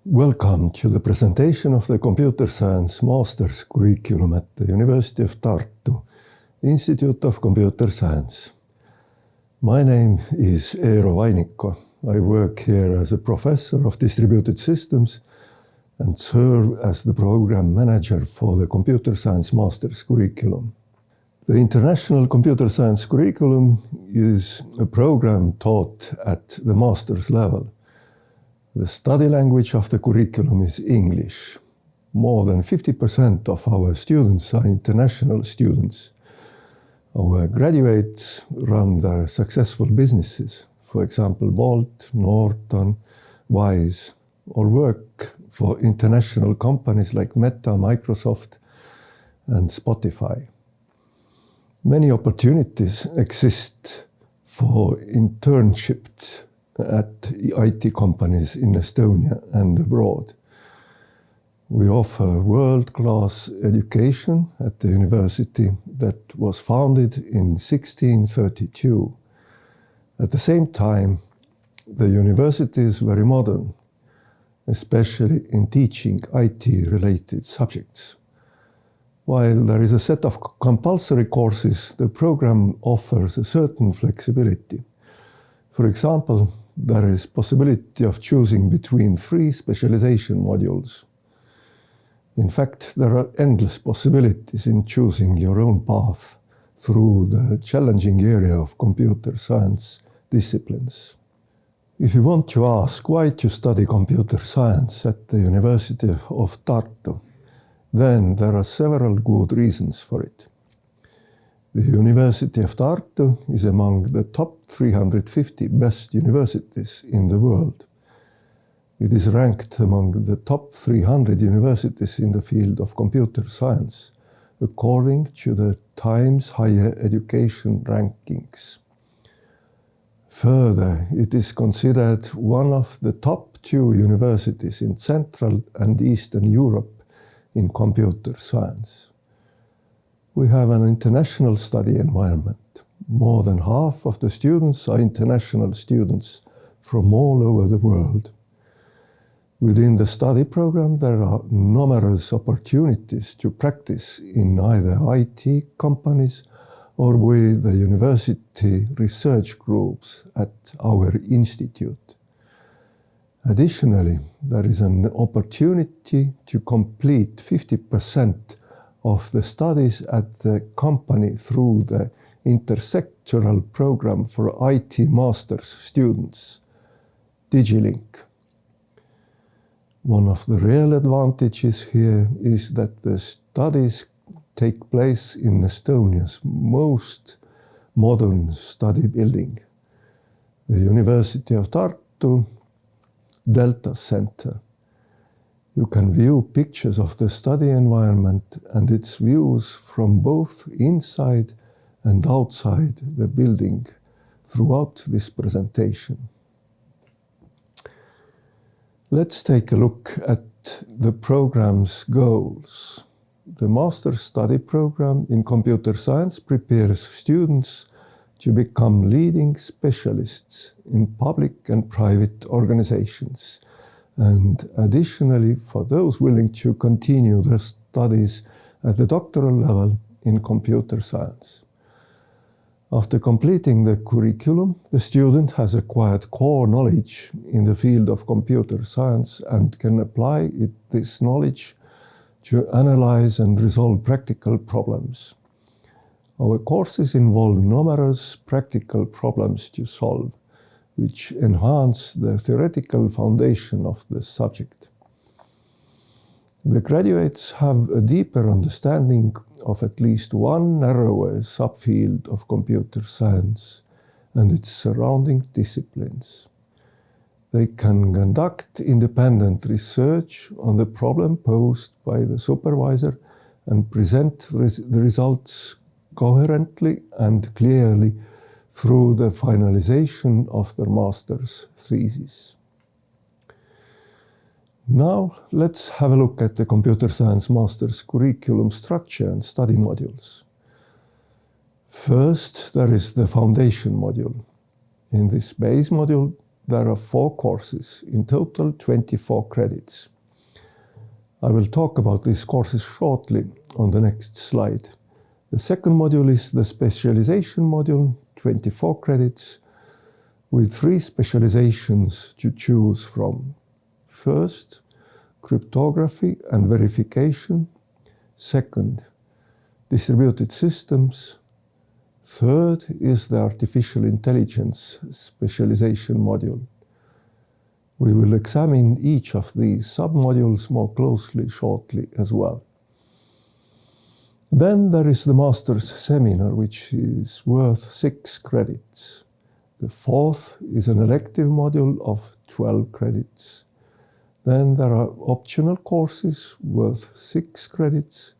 Welcome to the presentation of the Computer Science Master's curriculum at the University of Tartu, Institute of Computer Science. My name is Eero Vainikko. I work here as a professor of distributed systems and serve as the program manager for the Computer Science Master's curriculum. The International Computer Science curriculum is a program taught at the master's level. The study language of the curriculum is English. More than 50% of our students are international students. Our graduates run their successful businesses, for example, Bolt, Norton, Wise, or work for international companies like Meta, Microsoft, and Spotify. Many opportunities exist for internships at IT companies in Estonia and abroad. We offer world-class education at the university that was founded in 1632. At the same time, the university is very modern, especially in teaching IT-related subjects. While there is a set of compulsory courses, the program offers a certain flexibility. For example, there is possibility of choosing between 3 specialization modules. In fact, there are endless possibilities in choosing your own path through the challenging area of computer science disciplines. If you want to ask why to study computer science at the University of Tartu, then there are several good reasons for it. The University of Tartu is among the top 350 best universities in the world. It is ranked among the top 300 universities in the field of computer science, according to the Times Higher Education rankings. Further, it is considered one of the top 2 universities in Central and Eastern Europe in computer science. We have an international study environment. More than half of the students are international students from all over the world. Within the study program, there are numerous opportunities to practice in either IT companies or with the university research groups at our institute. Additionally, there is an opportunity to complete 50% of the studies at the company through the intersectoral program for IT master's students, DigiLink. One of the real advantages here is that the studies take place in Estonia's most modern study building, the University of Tartu Delta Center. You can view pictures of the study environment and its views from both inside and outside the building throughout this presentation. Let's take a look at the program's goals. The Master's Study Program in Computer Science prepares students to become leading specialists in public and private organizations, and additionally for those willing to continue their studies at the doctoral level in computer science. After completing the curriculum, the student has acquired core knowledge in the field of computer science and can apply this knowledge to analyze and resolve practical problems. Our courses involve numerous practical problems to solve, which enhance the theoretical foundation of the subject. The graduates have a deeper understanding of at least one narrower subfield of computer science and its surrounding disciplines. They can conduct independent research on the problem posed by the supervisor and present the results coherently and clearly through the finalization of their master's thesis. Now let's have a look at the Computer Science Master's curriculum structure and study modules. First, there is the Foundation module. In this base module, there are 4 courses, in total 24 credits. I will talk about these courses shortly on the next slide. The second module is the specialization module, 24 credits, with 3 specializations to choose from. First, cryptography and verification. Second, distributed systems. Third is the artificial intelligence specialization module. We will examine each of these submodules more closely shortly as well. Then there is the master's seminar, which is worth 6 credits. The fourth is an elective module of 12 credits. Then there are optional courses worth 6 credits.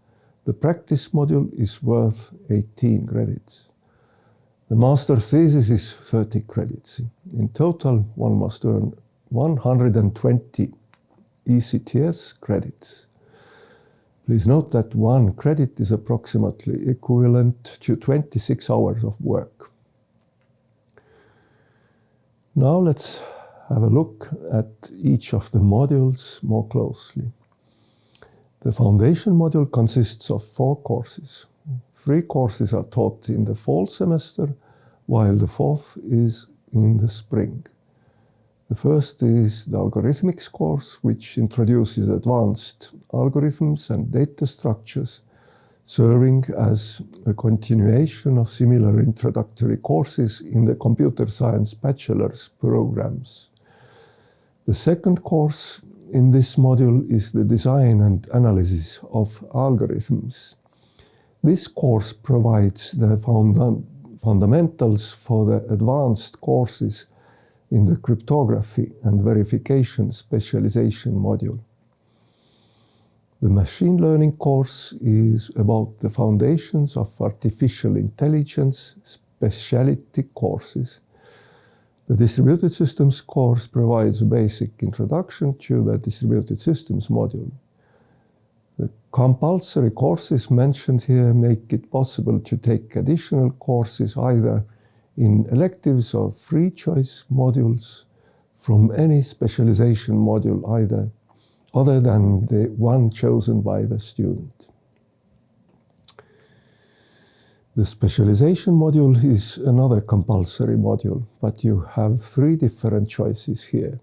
The practice module is worth 18 credits. The master thesis is 30 credits. In total, one must earn 120 ECTS credits. Please note that 1 credit is approximately equivalent to 26 hours of work. Now let's have a look at each of the modules more closely. The foundation module consists of 4 courses. 3 courses are taught in the fall semester, while the 4th is in the spring. The first is the algorithmics course, which introduces advanced algorithms and data structures, serving as a continuation of similar introductory courses in the computer science bachelor's programs. The second course in this module is the design and analysis of algorithms. This course provides the fundamentals for the advanced courses in the cryptography and verification specialization module. The machine learning course is about the foundations of artificial intelligence specialty courses. The distributed systems course provides a basic introduction to the distributed systems module. The compulsory courses mentioned here make it possible to take additional courses either in electives or free choice modules from any specialization module other than the one chosen by the student. The specialization module is another compulsory module, but you have 3 different choices here.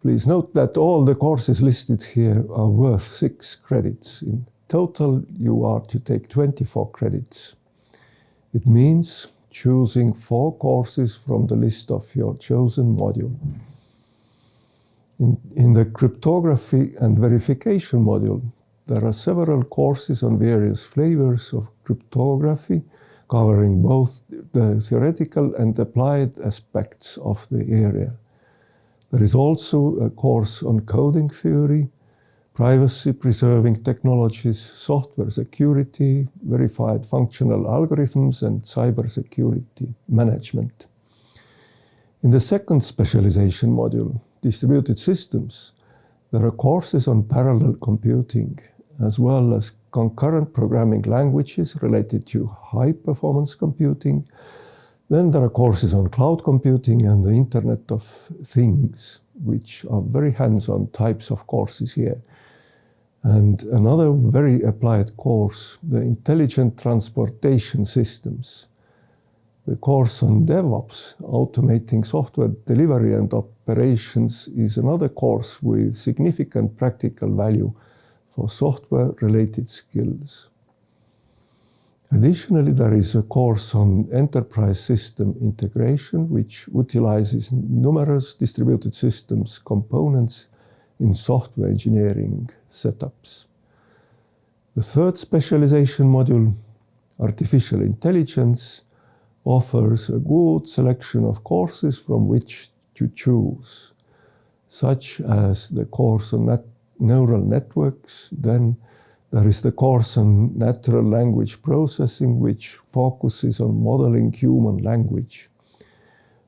Please note that all the courses listed here are worth 6 credits. In total, you are to take 24 credits. It means choosing 4 courses from the list of your chosen module. In the cryptography and verification module, there are several courses on various flavors of cryptography, covering both the theoretical and applied aspects of the area. There is also a course on coding theory, privacy-preserving technologies, software security, verified functional algorithms, and cybersecurity management. In the second specialization module, distributed systems, there are courses on parallel computing, as well as concurrent programming languages related to high-performance computing. Then there are courses on cloud computing and the Internet of Things, which are very hands-on types of courses here. And another very applied course, the Intelligent Transportation Systems. The course on DevOps, automating software delivery and operations, is another course with significant practical value for software-related skills. Additionally, there is a course on enterprise system integration, which utilizes numerous distributed systems components in software engineering setups. The third specialization module, artificial intelligence, offers a good selection of courses from which to choose, such as the course on neural networks. Then there is the course on natural language processing, which focuses on modeling human language.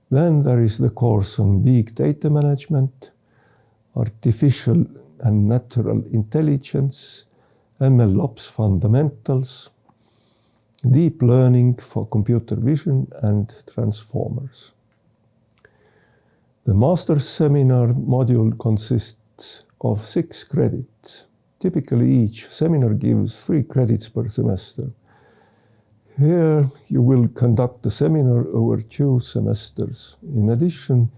Then there is the course on big data management, artificial and natural intelligence, MLOps fundamentals, deep learning for computer vision, and transformers. The master's seminar module consists of 6 credits. Typically, each seminar gives 3 credits per semester. Here, you will conduct the seminar over 2 semesters. In addition,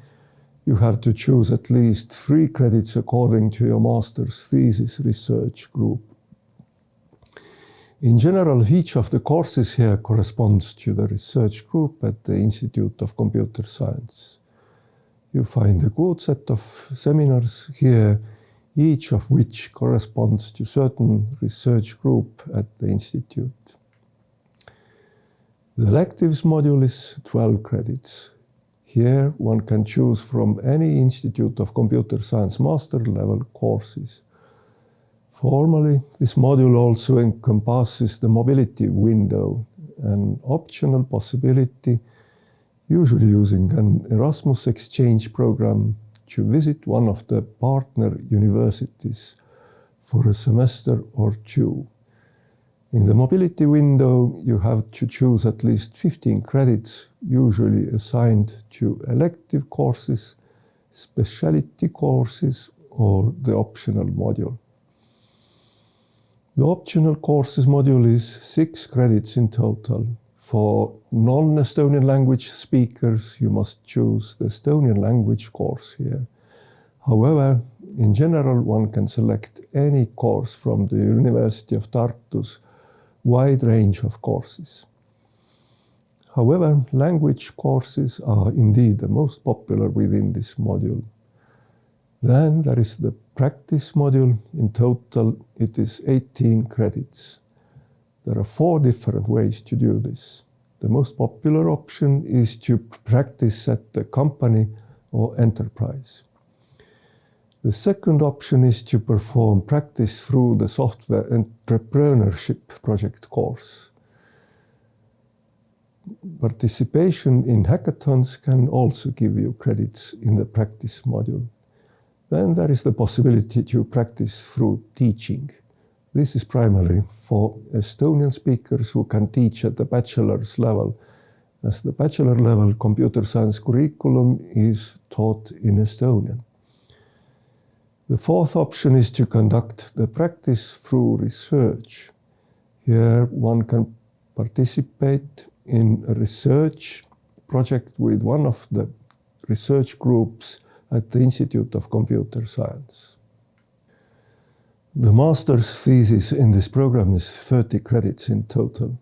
you have to choose at least 3 credits according to your master's thesis research group. In general, each of the courses here corresponds to the research group at the Institute of Computer Science. You find a good set of seminars here, each of which corresponds to a certain research group at the Institute. The electives module is 12 credits. Here one can choose from any Institute of Computer Science master level courses. Formally, this module also encompasses the mobility window, an optional possibility, usually using an Erasmus exchange program, to visit one of the partner universities for a semester or 2. In the mobility window, you have to choose at least 15 credits, usually assigned to elective courses, specialty courses, or the optional module. The optional courses module is 6 credits in total. For non-Estonian language speakers, you must choose the Estonian language course here. However, in general, one can select any course from the University of Tartu's wide range of courses. However, language courses are indeed the most popular within this module. Then there is the practice module. In total, it is 18 credits. There are 4 different ways to do this. The most popular option is to practice at the company or enterprise. The second option is to perform practice through the software entrepreneurship project course. Participation in hackathons can also give you credits in the practice module. Then there is the possibility to practice through teaching. This is primarily for Estonian speakers who can teach at the bachelor's level, as the bachelor level computer science curriculum is taught in Estonian. The fourth option is to conduct the practice through research. Here one can participate in a research project with one of the research groups at the Institute of Computer Science. The master's thesis in this program is 30 credits in total.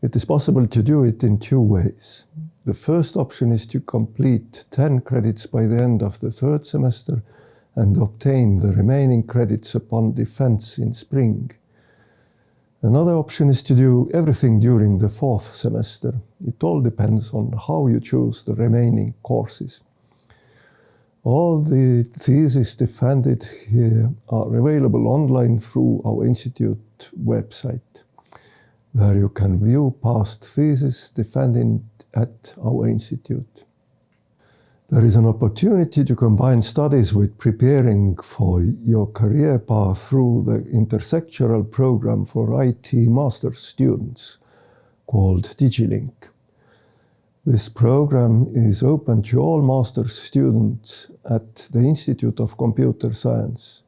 It is possible to do it in 2 ways. The first option is to complete 10 credits by the end of the 3rd semester and obtain the remaining credits upon defense in spring. Another option is to do everything during the 4th semester. It all depends on how you choose the remaining courses. All the theses defended here are available online through our institute website. There you can view past theses defended at our institute. There is an opportunity to combine studies with preparing for your career path through the intersectoral program for IT master's students called DigiLink. This program is open to all master's students at the Institute of Computer Science.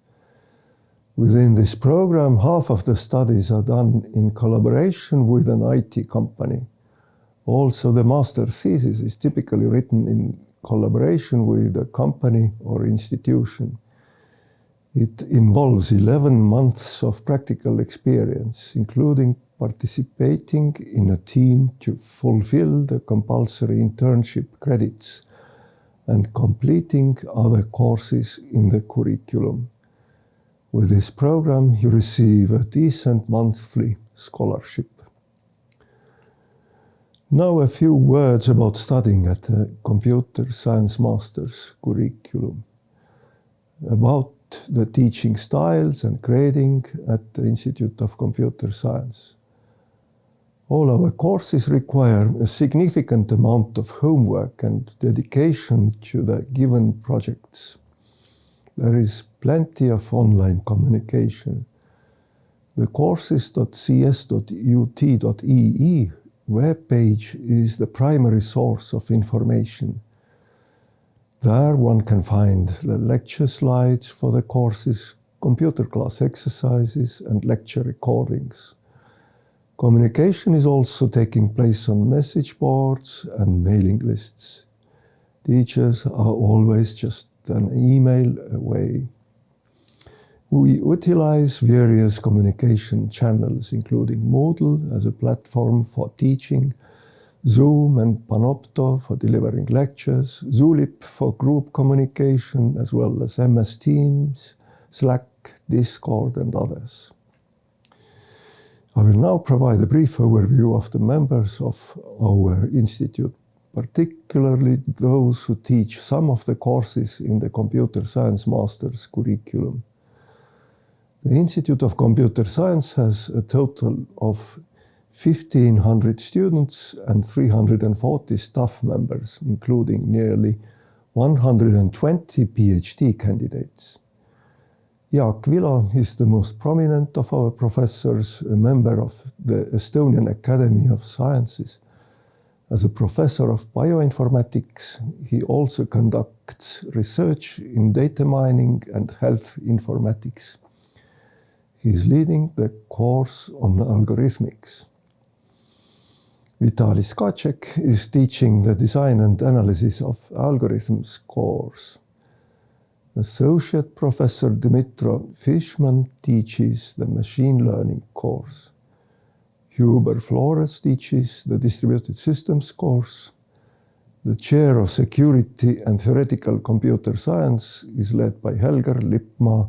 Within this program, half of the studies are done in collaboration with an IT company. Also, the master thesis is typically written in collaboration with a company or institution. It involves 11 months of practical experience, including participating in a team to fulfill the compulsory internship credits and completing other courses in the curriculum. With this program, you receive a decent monthly scholarship. Now a few words about studying at the Computer Science Master's curriculum, about the teaching styles and grading at the Institute of Computer Science. All our courses require a significant amount of homework and dedication to the given projects. There is plenty of online communication. The courses.cs.ut.ee web page is the primary source of information. There one can find the lecture slides for the courses, computer class exercises, and lecture recordings. Communication is also taking place on message boards and mailing lists. Teachers are always just an email away. We utilize various communication channels, including Moodle as a platform for teaching, Zoom and Panopto for delivering lectures, Zulip for group communication, as well as MS Teams, Slack, Discord, and others. I will now provide a brief overview of the members of our institute, particularly those who teach some of the courses in the Computer Science Master's curriculum. The Institute of Computer Science has a total of 1,500 students and 340 staff members, including nearly 120 PhD candidates. Jaak Vilo is the most prominent of our professors, a member of the Estonian Academy of Sciences. As a professor of bioinformatics, he also conducts research in data mining and health informatics. He is leading the course on algorithmics. Vitaly Skacek is teaching the design and analysis of algorithms course. Associate Professor Dmitro Fishman teaches the machine learning course. Huber Flores teaches the distributed systems course. The chair of security and theoretical computer science is led by Helger Lippmaa,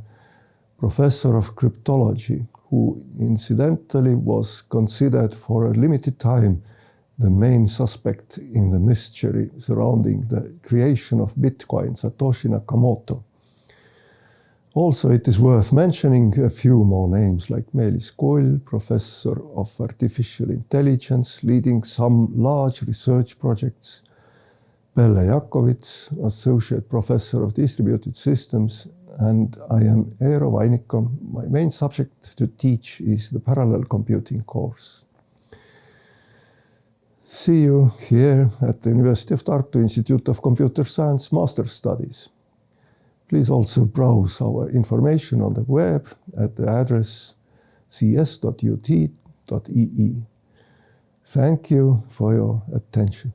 professor of cryptology, who incidentally was considered for a limited time the main suspect in the mystery surrounding the creation of Bitcoin, Satoshi Nakamoto. Also, it is worth mentioning a few more names like Meelis Kull, professor of artificial intelligence, leading some large research projects, Pelle Jakovits, associate professor of distributed systems, and I am Eero Vainikko. My main subject to teach is the parallel computing course. See you here at the University of Tartu Institute of Computer Science Master's Studies. Please also browse our information on the web at the address cs.ut.ee. Thank you for your attention.